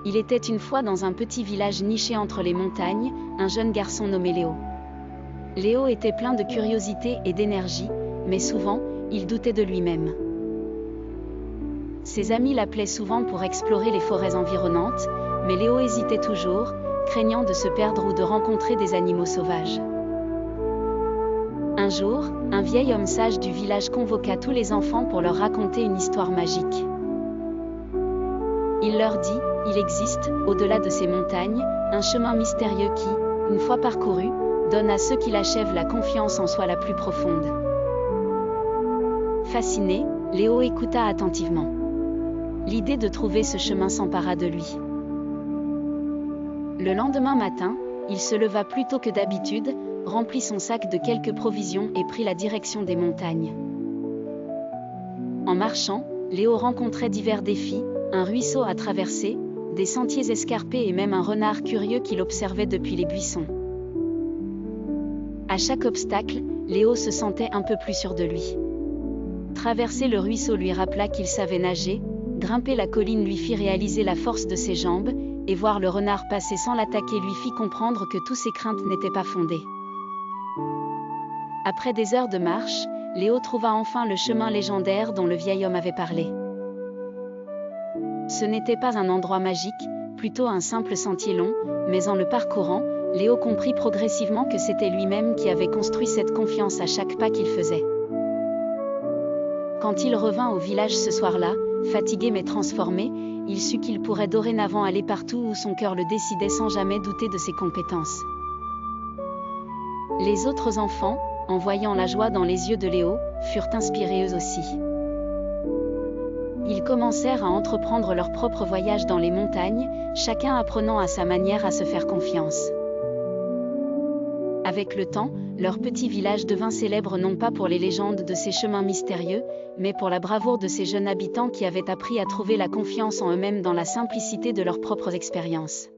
Il était une fois dans un petit village niché entre les montagnes, un jeune garçon nommé Léo. Léo était plein de curiosité et d'énergie, mais souvent, il doutait de lui-même. Ses amis l'appelaient souvent pour explorer les forêts environnantes, mais Léo hésitait toujours, craignant de se perdre ou de rencontrer des animaux sauvages. Un jour, un vieil homme sage du village convoqua tous les enfants pour leur raconter une histoire magique. Il leur dit, il existe, au-delà de ces montagnes, un chemin mystérieux qui, une fois parcouru, donne à ceux qui l'achèvent la confiance en soi la plus profonde. Fasciné, Léo écouta attentivement. L'idée de trouver ce chemin s'empara de lui. Le lendemain matin, il se leva plus tôt que d'habitude, remplit son sac de quelques provisions et prit la direction des montagnes. En marchant, Léo rencontrait divers défis, un ruisseau à traverser, des sentiers escarpés et même un renard curieux qui l'observait depuis les buissons. À chaque obstacle, Léo se sentait un peu plus sûr de lui. Traverser le ruisseau lui rappela qu'il savait nager, grimper la colline lui fit réaliser la force de ses jambes, et voir le renard passer sans l'attaquer lui fit comprendre que toutes ses craintes n'étaient pas fondées. Après des heures de marche, Léo trouva enfin le chemin légendaire dont le vieil homme avait parlé. Ce n'était pas un endroit magique, plutôt un simple sentier long, mais en le parcourant, Léo comprit progressivement que c'était lui-même qui avait construit cette confiance à chaque pas qu'il faisait. Quand il revint au village ce soir-là, fatigué mais transformé, il sut qu'il pourrait dorénavant aller partout où son cœur le décidait sans jamais douter de ses compétences. Les autres enfants, en voyant la joie dans les yeux de Léo, furent inspirés eux aussi. Ils commencèrent à entreprendre leur propre voyage dans les montagnes, chacun apprenant à sa manière à se faire confiance. Avec le temps, leur petit village devint célèbre non pas pour les légendes de ces chemins mystérieux, mais pour la bravoure de ces jeunes habitants qui avaient appris à trouver la confiance en eux-mêmes dans la simplicité de leurs propres expériences.